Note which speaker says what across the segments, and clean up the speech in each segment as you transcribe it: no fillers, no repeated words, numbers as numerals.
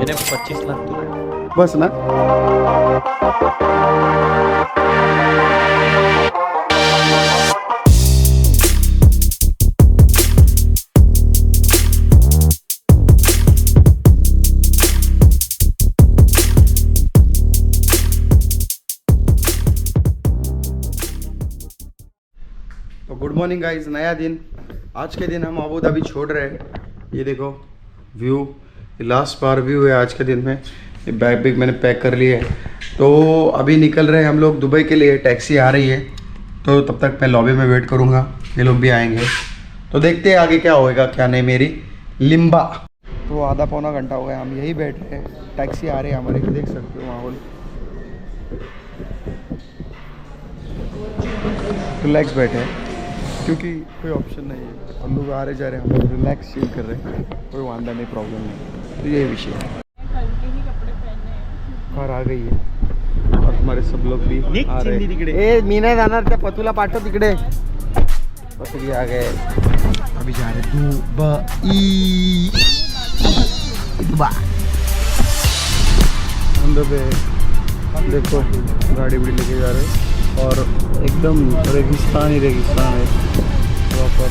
Speaker 1: मैंने 25 लाख तो लाए
Speaker 2: बस ना। तो गुड मॉर्निंग गाइस, नया दिन। आज के दिन हम अबू धाबी छोड़ रहे हैं। ये देखो व्यू, लास्ट बार व्यू है आज के दिन में। ये बैग बिग मैंने पैक कर लिया है। तो अभी निकल रहे हैं हम लोग दुबई के लिए। टैक्सी आ रही है तो तब तक मैं लॉबी में वेट करूँगा, ये लोग भी आएंगे। तो देखते हैं आगे क्या होएगा क्या नहीं। मेरी लिम्बा तो आधा पौना घंटा हो गया, हम यही बैठ रहे हैं। टैक्सी आ रही है हमारे, देख सकते हो माहौल। रिलैक्स बैठे हैं क्योंकि कोई ऑप्शन नहीं है। हम लोग आ रहे जा रहे हैं, हम लोग रिलैक्स फील कर रहे हैं, कोई वांदा नहीं, प्रॉब्लम नहीं। तो यही विषय है। कार आ गई है और हमारे सब लोग भी आ रहे हैं। ए मीना जाणार त्या पतूला पाठव तिकडे। पतू भी आ गए। अभी जा रहे दुबई। देखो गाड़ी बड़ी लेके जा रहे हैं और एकदम रेगिस्तान ही रेगिस्तान है प्रॉपर।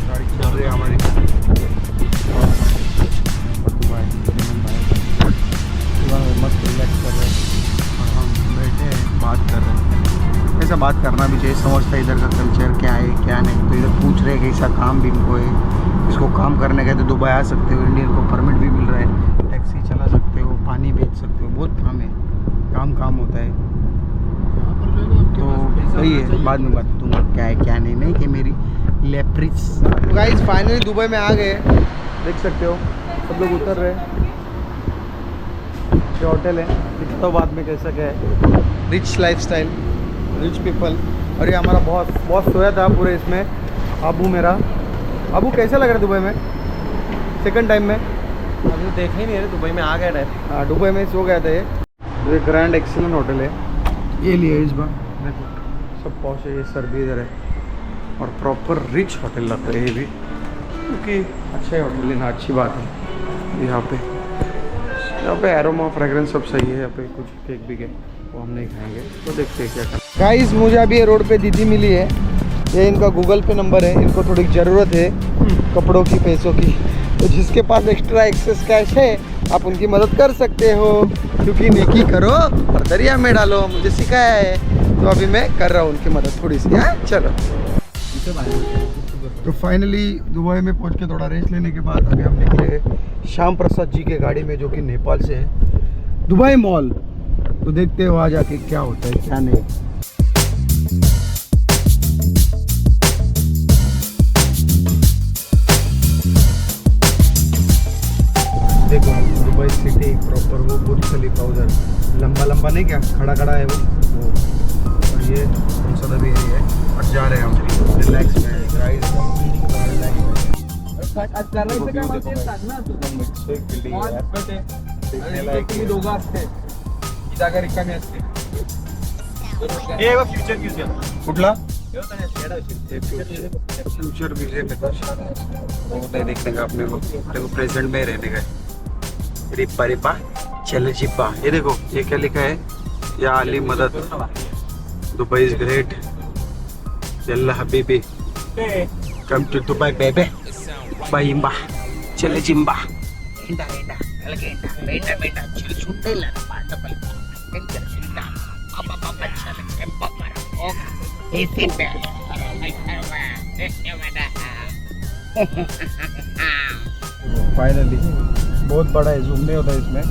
Speaker 2: गाड़ी चल रही है हमारी। मस्त रिलैक्स कर रहे हैं और हम बैठे हैं, बात कर रहे हैं। ऐसा बात करना भी चाहिए, समझता है इधर का कल्चर क्या है क्या नहीं। तो इधर पूछ रहे हैं कैसा काम भी इनको है। इसको काम करने गए तो दुबई आ सकते हो, इंडियन को परमिट भी मिल रहा है, टैक्सी चला सकते हो, पानी बेच सकते हो, बहुत काम है। काम होता है। तो वही है, बाद में बात दूंगा क्या है क्या नहीं। नहीं कि मेरी लेप्रिस। गाइस फाइनली दुबई में आ गए, देख सकते हो सब लोग उतर रहे हैं। ये होटल है, दिखता बाद में कैसा क्या है। Rich lifestyle, rich people. और ये हमारा बॉस सोया था पूरे इसमें। अबू मेरा, अबू कैसा लग रहा है दुबई में सेकंड टाइम में?
Speaker 1: अभी तो देखा ही नहीं है, दुबई में आ गया डायरेक्ट।
Speaker 2: हाँ दुबई में सो गया था ये ग्रैंड एक्सीलेंट होटल है। ये लिए इस बार देखो सब पहुँचे। ये सर भी इधर है और प्रॉपर रिच होटल लग रहा है ये भी, क्योंकि अच्छा है होटल लेना, अच्छी बात है। यहाँ पे एरोमा फ्रेगरेंस सब सही है। यहाँ पे कुछ केक भी है वो हम नहीं खाएंगे, तो देखते हैं क्या करना। गाइस मुझे अभी ये रोड पे दीदी मिली है। ये इनका गूगल पे नंबर है। इनको थोड़ी ज़रूरत है कपड़ों की, पैसों की। तो जिसके पास एक्स्ट्रा एक्सेस कैश है आप उनकी मदद कर सकते हो, क्योंकि नेकी करो और दरिया में डालो, मुझे सिखाया है। तो अभी मैं कर रहा हूँ उनकी मदद थोड़ी सी। हाँ चलो। तो फाइनली दुबई में पहुँच के थोड़ा रेस्ट लेने के बाद अभी हम निकले श्याम प्रसाद जी के गाड़ी में, जो कि नेपाल से है, दुबई मॉल। तो देखते हो आज आके क्या होता है क्या नहीं। देखो दुबई सिटी प्रॉपर, वो बुर्ज खलीफा उधर लंबा नहीं क्या खड़ा है वो। और ये संसद भी एरिया है और जा रहे हैं हम रिलैक्स में। कुठला फ्यूचर विजन नहीं देखने का अपने को प्रेजेंट में रहने का। रिपा रिपा चले चिप्पा। ये देखो ये क्या लिखा है, या अली मदद, दुबई इज ग्रेट, यल्ला हबीबी, कम टू दुबई बेबे, बाइंबा चले जिम्बा। फाइनली बहुत बड़ा है, जूम नहीं होता इसमें,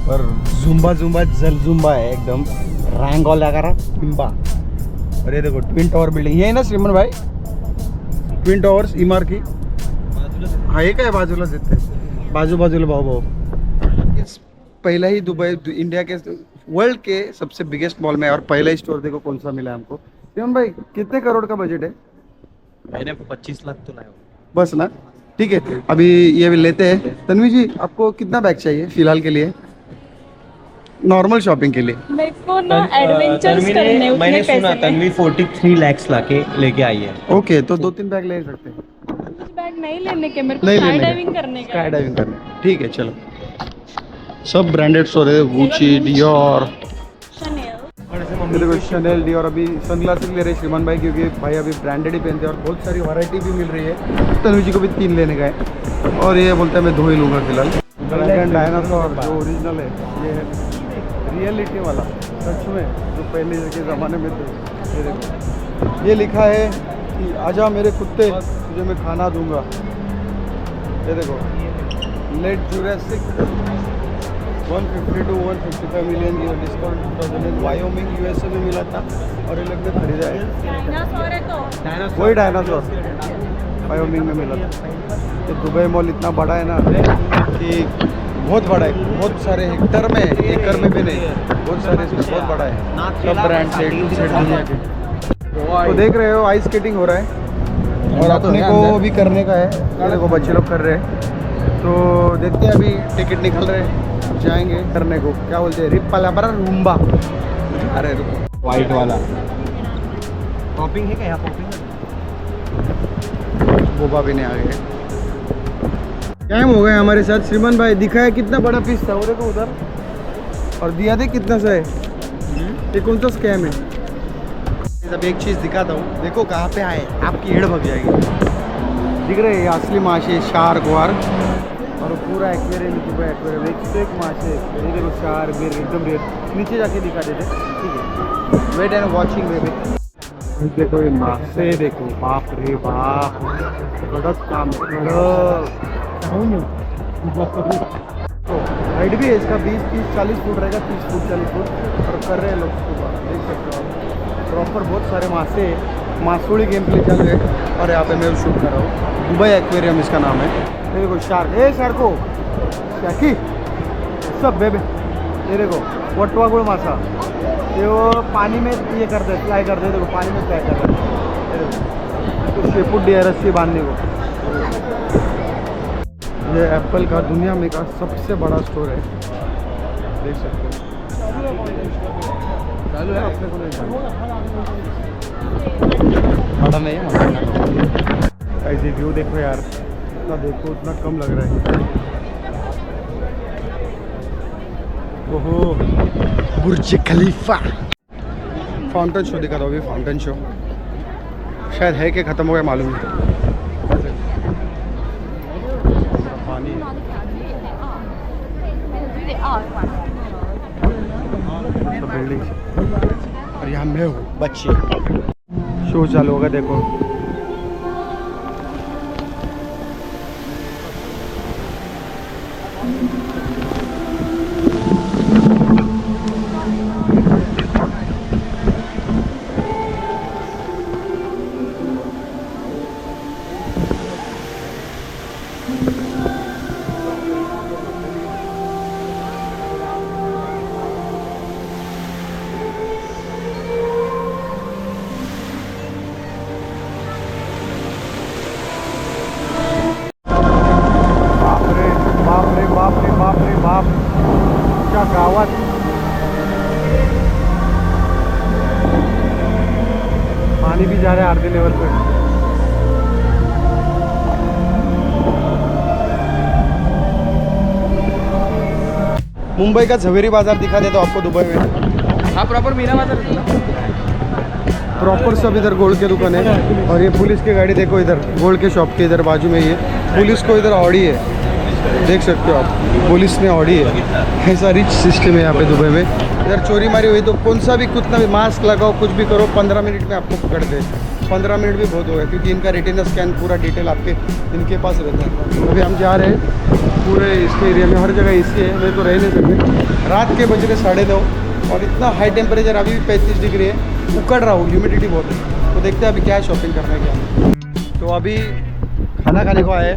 Speaker 2: पर जुम्बा जल जुम्बा है एकदम। रैंगो लगा रहा पिम्बा। और ये देखो ट्विन टावर बिल्डिंग, ये है ना श्रीमन भाई, ट्विन टावर्स इमार की। हाँ ये काय बाजूला देते, बाजूला भाऊ। पहला ही दुबई इंडिया के वर्ल्ड के सबसे बिगेस्ट मॉल में, और पहला ही स्टोर देखो कौन सा मिला हमको। श्रीमन भाई कितने करोड़ का बजट है?
Speaker 1: मैंने 25 लाख तो लाया
Speaker 2: बस ना। ठीक है अभी ये भी लेते हैं। तन्वी जी आपको कितना बैग चाहिए फिलहाल के लिए, नॉर्मल शॉपिंग के लिए?
Speaker 3: मेरे को ना एडवेंचर्स करने, उतने
Speaker 1: मैंने सुना
Speaker 3: पैसे नहीं।
Speaker 1: तन्वी 43 लाख लेके आई है।
Speaker 2: ओके तो 2-3 बैग ले सकते हैं।
Speaker 3: कुछ बैग बैग नहीं लेने के, मेरे को
Speaker 2: नहीं
Speaker 3: स्काई
Speaker 2: लेने
Speaker 3: डाइविंग करने का
Speaker 2: स्काई
Speaker 3: है।
Speaker 2: डाइविंग करने, ठीक है चलो। सब ब्रांडेड स्टोर है, गुची, डियोर,
Speaker 3: Chanel।
Speaker 2: ये देखो शनेल, डियोर। अभी सनग्लासेस ले रहे हैं श्रीमान भाई, क्योंकि भाई अभी ब्रांडेड ही पहनते हैं और बहुत सारी वैरायटी भी मिल रही है। तनु जी को भी 3 लेने का है और ये बोलता है मैं 2 ही लूँगा फिलहाल। ड्रैगन डायनासोर जो ओरिजिनल है, ये है रियलिटी वाला, सच में जो पहले के ज़माने में थे। ये देखो, ये लिखा है कि आजा मेरे कुत्ते तुझे मैं खाना दूंगा। ये देखो, लेट जुरासिक 150 to 155 मिलियन की डिस्काउंट 2000 वायोमिंग यूएसए में मिला था और ये लोग ने खरीदा है।
Speaker 3: डायनासोर है तो
Speaker 2: वही डायनासोर वायोमिंग में मिला था। ये दुबई मॉल इतना बड़ा है ना कि बहुत बड़ा है, बहुत सारे हेक्टर में, एकड़ में भी नहीं, बहुत सारे, इसमें बहुत बड़ा है। सब ब्रांड से A to Z दुनिया के। तो देख रहे हो आइस स्केटिंग हो रहा है और अपने को भी करने का है। ये देखो बच्चे लोग कर रहे हैं, तो देखते हैं अभी टिकट निकल रहे हैं, जाएंगे करने को। क्या बोलते हैं, रिप वाला बड़ा रूम्बा। अरे रुको,
Speaker 1: वाइट वाला पॉपिंग है क्या यहाँ? पॉपिंग
Speaker 2: बोबा भी नहीं आ गए। टाइम हो गया हमारे साथ। श्रीमान भाई दिखाया कितना बड़ा पीस था, वो देखो उधर, और दिया दे कितना सा है। ये कौन सा स्कैम है? अब एक चीज़ दिखाता हूँ, देखो कहाँ पे आए, आपकी हेड भग जाएगी। दिख रहे हैं असली माछे, शार्क वार्क, और पूरा एक्वेरियम, एक्वेरियम एक से एक माछे। ये देखो शार्क, बेर, एकदम रेयर। नीचे जाके दिखा देते, ठीक है। Wait and watching baby. देखो ये माछे, देखो बाप रे बाप, कड़क काम, हाइट भी है इसका 20-30-40 फुट रहेगा, 30 फुट 40 फुट, और कर रहे हैं लोग सुबह, देख सकते हो आप। प्रॉपर बहुत सारे मासे, मासूड़ी गेम प्ले चल रहे हैं और यहाँ पे मैं शूट कर रहा हूँ। दुबई एक्वेरियम इसका नाम है। ये देखो शार्क, ए शार्को शाकी सब बेबे। ये देखो वटवागुड़ मासा, ये वो पानी में ये करते हैं, फ्लाई करते हैं। देखो पानी में फ्लाई कर रहे हैं, तो शेपुट दिया रस्सी बांधने को। ये एप्पल का दुनिया में का सबसे बड़ा स्टोर है, देख सकते हो। चालू है, अपने को नहीं बड़ा नहीं है। ऐसे व्यू देखो यार, इतना देखो उतना कम लग रहा है। ओहो, बुर्ज खलीफा। फाउंटेन शो दिखा दो अभी, फाउंटेन शो शायद है कि ख़त्म हो गया मालूम नहीं। पानी बिल्डिंग, और यहाँ मैं हूँ, बच्चे शो चालू होगा देखो। बाप, क्या गावात। पानी भी जा रहा है आधे लेवल पे। मुंबई का झवेरी बाजार दिखा देता हूँ आपको दुबई में।
Speaker 1: हाँ प्रॉपर मीना बाजार है ना?
Speaker 2: प्रॉपर सब इधर गोल्ड के दुकान है। और ये पुलिस की गाड़ी देखो, इधर गोल्ड के शॉप के इधर बाजू में ये पुलिस को इधर ऑडी है, देख सकते हो आप, पुलिस ने ऑडी है। ऐसा रिच सिस्टम है यहाँ पे दुबई में। इधर चोरी मारी हुई तो कौन सा भी कितना भी मास्क लगाओ, कुछ भी करो, 15 मिनट में आपको पकड़ दे। 15 मिनट भी बहुत हो गया, क्योंकि इनका रेटिना स्कैन पूरा डिटेल आपके इनके पास रहता है। अभी हम जा रहे हैं पूरे इसके एरिया में, हर जगह इसी है, मैं तो रह नहीं सकते। रात के बज रहे 9:30 और इतना हाई टेम्परेचर अभी भी 35 डिग्री है, उकड़ रहा हूँ, ह्यूमिडिटी बहुत है। तो देखते हैं अभी क्या है शॉपिंग करने क्या। तो अभी खाना खाने को आए,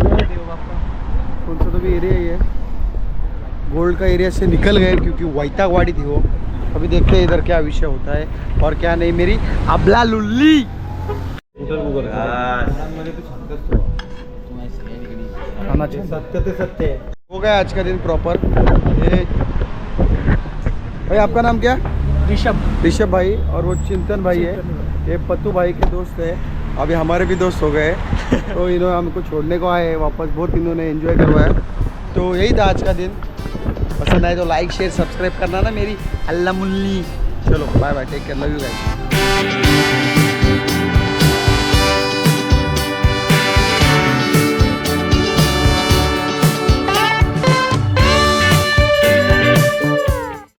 Speaker 2: कौन सा तो भी एरिया ही है, गोल्ड का एरिया से निकल गए क्योंकि वाइतागवाड़ी थी वो। अभी देखते हैं इधर क्या विषय होता है और क्या नहीं। मेरी अबला लुल्ली सत्य हो गया आज का दिन प्रॉपर। भाई आपका नाम क्या? ऋषभ भाई, और वो चिंतन भाई है, ये पत्तू भाई के दोस्त है। अभी हमारे भी दोस्त हो गए। तो इन्होंने हमको छोड़ने को आए वापस, बहुत इन्होंने एंजॉय करवाया। तो यही था आज का दिन। पसंद आए तो लाइक शेयर सब्सक्राइब करना ना मेरी अल्लाह मुल्ली। चलो bye bye, take care, love you guys.